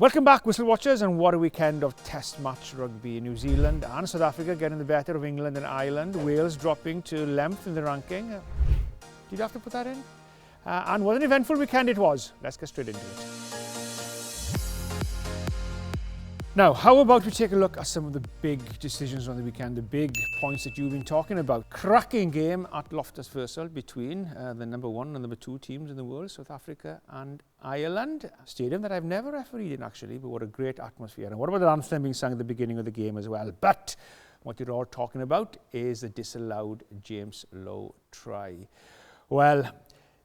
Welcome back, Whistle Watchers, and what a weekend of Test match rugby. New Zealand and South Africa getting the better of England and Ireland. Wales dropping to 11th in the ranking. Did you have to put that in? And what an eventful weekend it was. Let's get straight into it. Now, how about we take a look at some of the big decisions on the weekend, the big points that you've been talking about. Cracking game at Loftus Versal between the number 1 and number 2 teams in the world, South Africa and Ireland. A stadium that I've never refereed in actually, but what a great atmosphere. And what about the anthem being sung at the beginning of the game as well? But what you're all talking about is the disallowed James Lowe try. Well,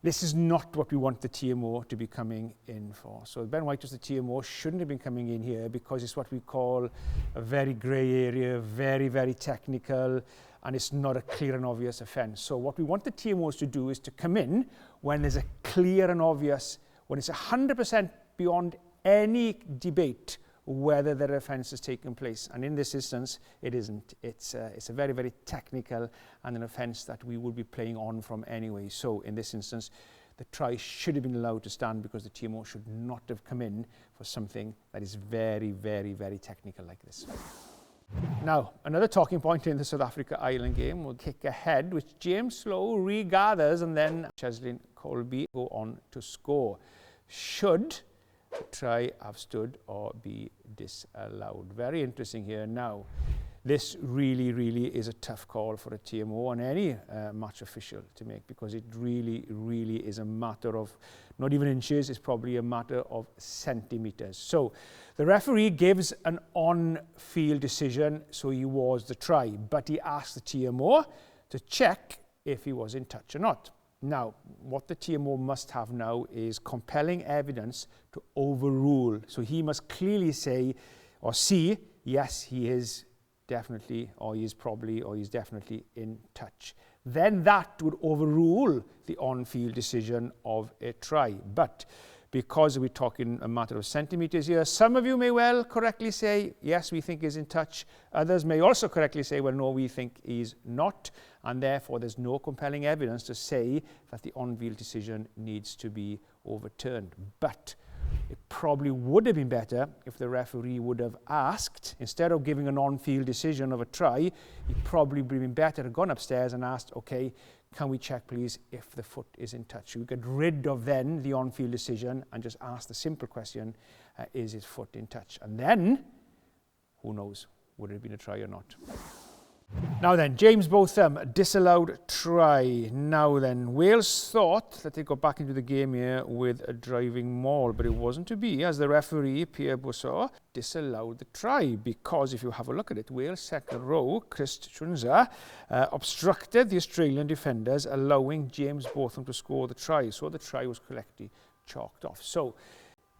this is not what we want the TMO to be coming in for. So Ben White, as the TMO, shouldn't have been coming in here because it's what we call a very grey area, very, very technical, and it's not a clear and obvious offence. So what we want the TMOs to do is to come in when there's a clear and obvious, when it's 100% beyond any debate whether the offence has taken place. And in this instance, it isn't. It's a very, very technical and an offence that we would be playing on from anyway. So in this instance, the try should have been allowed to stand because the TMO should not have come in for something that is very, very, very technical like this. Now, another talking point in the South Africa-Ireland game will kick ahead, which James Lowe regathers, and then Cheslin Kolbe go on to score. Should the try have stood or be disallowed? Very interesting here. Now, this really, really is a tough call for a TMO and any match official to make, because it really, really is a matter of not even inches, it's probably a matter of centimetres. So the referee gives an on-field decision, so he was the try, but he asked the TMO to check if he was in touch or not. Now, what the TMO must have now is compelling evidence to overrule. So he must clearly say or see, yes, he is definitely, or he is probably, or he's definitely in touch. Then that would overrule the on-field decision of a try. But because we're talking a matter of centimetres here, some of you may well correctly say, yes, we think he's in touch. Others may also correctly say, well, no, we think he's not. And therefore, there's no compelling evidence to say that the on-field decision needs to be overturned. But it probably would have been better if the referee would have asked, instead of giving an on-field decision of a try, it probably would have been better to have gone upstairs and asked, okay, can we check please if the foot is in touch? We get rid of then the on-field decision and just ask the simple question, is his foot in touch? And then, who knows, would it have been a try or not? Now then, James Botham, disallowed try. Now then, Wales thought that they got back into the game here with a driving maul, but it wasn't to be, as the referee, Pierre Boussault, disallowed the try, because if you have a look at it, Wales' second row, Chris Chunza, obstructed the Australian defenders, allowing James Botham to score the try. So the try was correctly chalked off. So,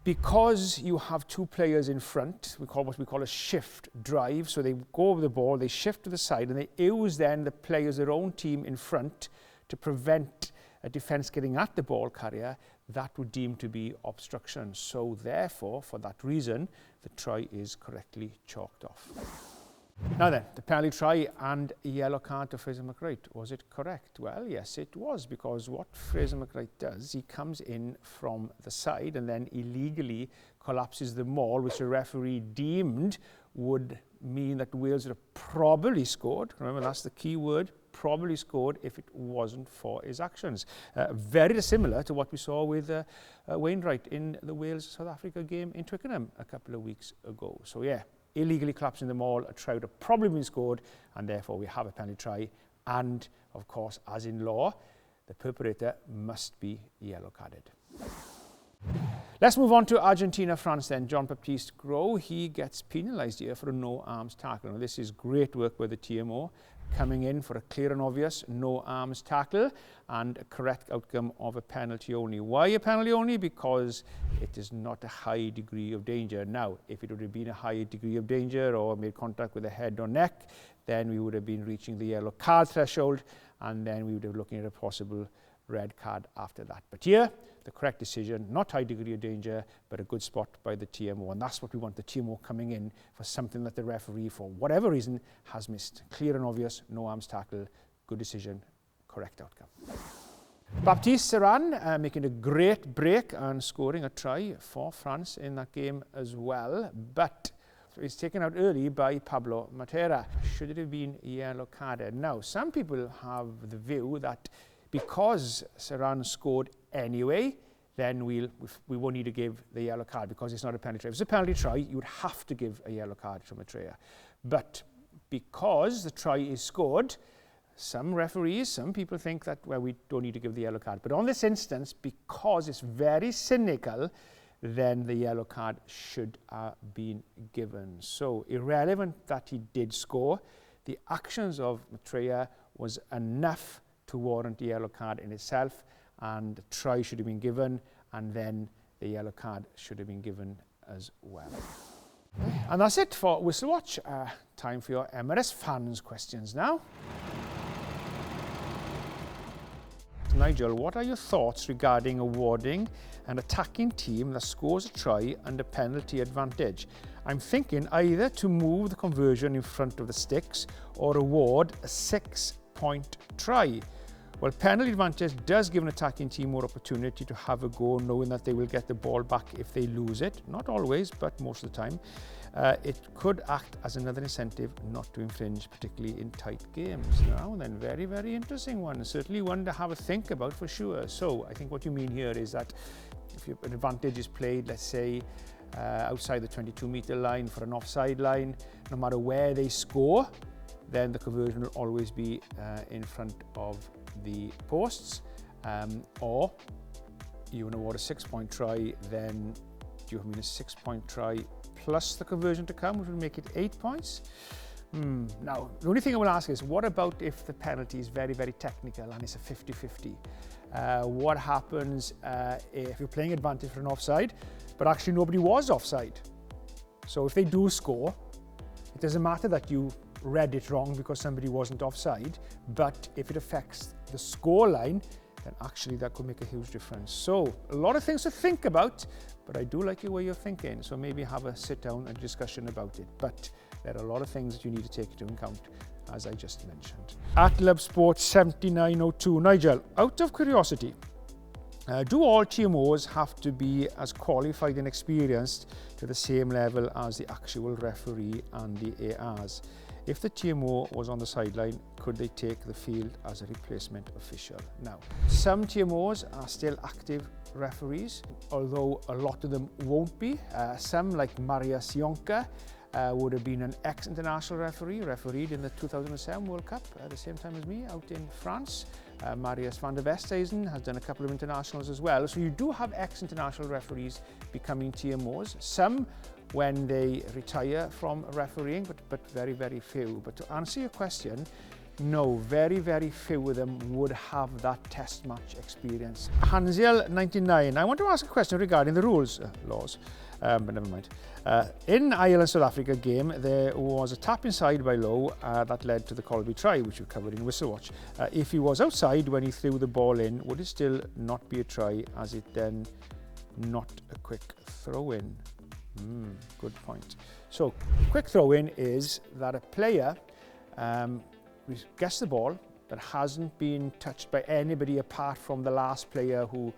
because you have 2 players in front, what we call a shift drive, so they go over the ball, they shift to the side, and they use then the players, their own team in front, to prevent a defence getting at the ball carrier, that would deem to be obstruction. So therefore, for that reason, the try is correctly chalked off. Now then, the penalty try and a yellow card to Fraser McReight. Was it correct? Well, yes, it was, because what Fraser McReight does, he comes in from the side and then illegally collapses the maul, which the referee deemed would mean that Wales would have probably scored. Remember, that's the key word, probably scored, if it wasn't for his actions. Very similar to what we saw with Wainwright in the Wales-South Africa game in Twickenham a couple of weeks ago. So yeah, illegally collapsing the maul, a try would have probably been scored, and therefore we have a penalty try. And of course, as in law, the perpetrator must be yellow carded. Let's move on to Argentina, France then. Jean-Baptiste Gros, he gets penalised here for a no-arms tackle. Now, this is great work by the TMO, coming in for a clear and obvious no-arms tackle and a correct outcome of a penalty only. Why a penalty only? Because it is not a high degree of danger. Now, if it would have been a high degree of danger or made contact with the head or neck, then we would have been reaching the yellow card threshold, and then we would have been looking at a possible red card after that. But here, the correct decision, not high degree of danger, but a good spot by the TMO. And that's what we want, the TMO coming in for something that the referee, for whatever reason, has missed. Clear and obvious, no arms tackle, good decision, correct outcome. Baptiste Serran making a great break and scoring a try for France in that game as well, but he's taken out early by Pablo Matera. Should it have been yellow carded? Now, some people have the view that because Serran scored anyway, then we won't need to give the yellow card because it's not a penalty try. If it's a penalty try, you would have to give a yellow card to Matera. But because the try is scored, some referees, some people think that, well, we don't need to give the yellow card. But on this instance, because it's very cynical, then the yellow card should have been given. So irrelevant that he did score, the actions of Matera was enough to warrant the yellow card in itself, and the try should have been given, and then the yellow card should have been given as well. And that's it for Whistle Watch. Time for your Emirates Fans Questions now. Nigel, what are your thoughts regarding awarding an attacking team that scores a try under penalty advantage? I'm thinking either to move the conversion in front of the sticks or award a 6-point try. Well, penalty advantage does give an attacking team more opportunity to have a go, knowing that they will get the ball back if they lose it. Not always, but most of the time. It could act as another incentive not to infringe, particularly in tight games. Now then, very, very interesting one. Certainly one to have a think about for sure. So I think what you mean here is that if an advantage is played, let's say, outside the 22-metre line for an offside line, no matter where they score, then the conversion will always be in front of the posts. Or you want to award a 6-point try, then do you mean a 6-point try plus the conversion to come, which will make it 8 points? Now, the only thing I will ask is, what about if the penalty is very, very technical and it's a 50-50? What happens if you're playing advantage for an offside, but actually nobody was offside? So if they do score, it doesn't matter that you read it wrong because somebody wasn't offside, but if it affects the score line, then actually that could make a huge difference. So a lot of things to think about, but I do like the way you're thinking. So maybe have a sit down and discussion about it. But there are a lot of things that you need to take into account, as I just mentioned. At Love Sports 7902, Nigel, out of curiosity, do all TMOs have to be as qualified and experienced to the same level as the actual referee and the ARs? If the TMO was on the sideline, could they take the field as a replacement official? Now, some TMOs are still active referees, although a lot of them won't be. Some, like Maria Sionka, would have been an ex-international referee, refereed in the 2007 World Cup at the same time as me out in France. Marius van der Westhuizen has done a couple of internationals as well. So you do have ex-international referees becoming TMOs. Some when they retire from refereeing, but very, very few. But to answer your question, no, very, very few of them would have that test match experience. Hansiel 99, I want to ask a question regarding the rules, laws, but never mind. In Ireland-South Africa game, there was a tap inside by Lowe that led to the Kolbe try, which we covered in Whistle Watch. If he was outside when he threw the ball in, would it still not be a try, as it then not a quick throw-in? Good point. So, quick throw-in is that a player gets the ball that hasn't been touched by anybody apart from the last player who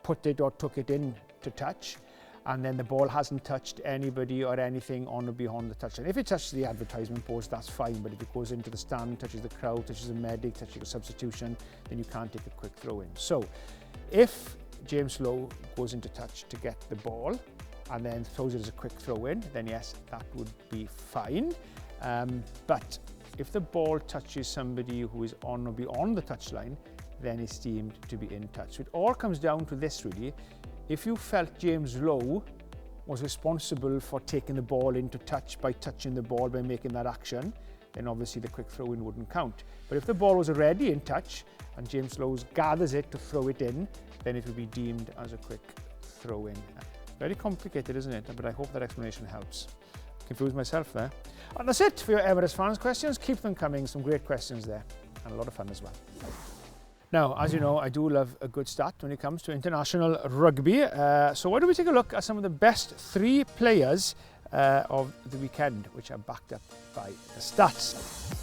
put it or took it in to touch, and then the ball hasn't touched anybody or anything on or beyond the touchline. If it touches the advertisement post, that's fine, but if it goes into the stand, touches the crowd, touches the medic, touches a substitution, then you can't take a quick throw-in. So, if James Lowe goes into touch to get the ball and then throws it as a quick throw-in, then yes, that would be fine. But if the ball touches somebody who is on or beyond the touchline, then it's deemed to be in touch. So it all comes down to this really. If you felt James Lowe was responsible for taking the ball into touch by touching the ball by making that action, then obviously the quick throw-in wouldn't count. But if the ball was already in touch and James Lowe gathers it to throw it in, then it would be deemed as a quick throw-in. Very complicated, isn't it? But I hope that explanation helps. Confused myself there. And that's it for your Emirates Fans Questions. Keep them coming, some great questions there, and a lot of fun as well. Now, as you know, I do love a good stat when it comes to international rugby. So why don't we take a look at some of the best 3 players of the weekend, which are backed up by the stats.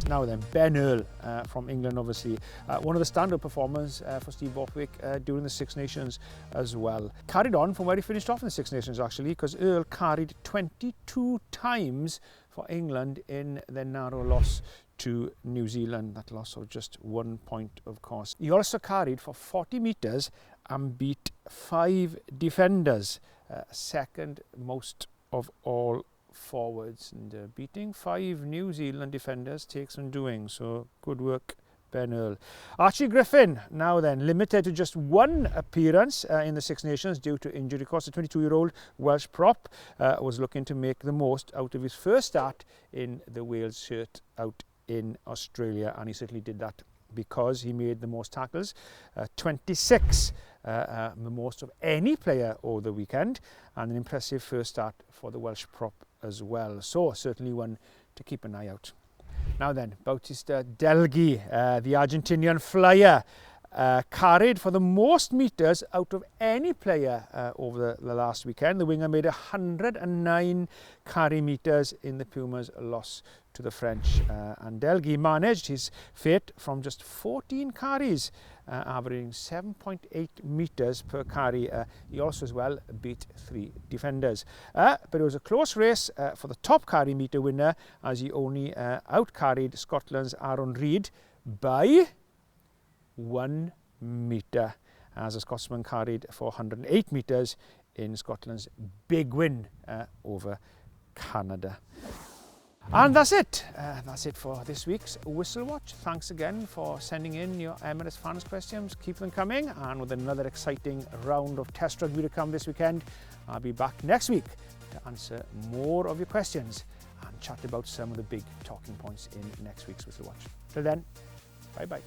Now then, Ben Earl from England, obviously. One of the standout performers for Steve Borthwick during the Six Nations as well. Carried on from where he finished off in the Six Nations, actually, because Earl carried 22 times for England in their narrow loss to New Zealand. That loss of just 1 point, of course. He also carried for 40 metres and beat 5 defenders, second most of all forwards, and beating 5 New Zealand defenders takes some doing, so good work, Ben Earl. Archie Griffin, now then, limited to just 1 appearance in the Six Nations due to injury. Of course, the 22-year-old Welsh prop was looking to make the most out of his first start in the Wales shirt out in Australia, and he certainly did that because he made the most tackles, 26, the most of any player over the weekend, and an impressive first start for the Welsh prop as well. So certainly one to keep an eye out. Now then, Bautista Delghi, the Argentinian flyer, carried for the most metres out of any player over the last weekend. The winger made 109 carry metres in the Pumas' loss to the French, and Delghi managed his fate from just 14 carries, averaging 7.8 metres per carry. He also as well beat 3 defenders. But it was a close race for the top carry metre winner, as he only out-carried Scotland's Aaron Reid by 1 metre, as a Scotsman carried for 108 metres in Scotland's big win over Canada. And that's it. That's it for this week's Whistle Watch. Thanks again for sending in your Emirates Fans questions. Keep them coming, and with another exciting round of Test Rugby to come this weekend, I'll be back next week to answer more of your questions and chat about some of the big talking points in next week's Whistle Watch. Till then, bye-bye.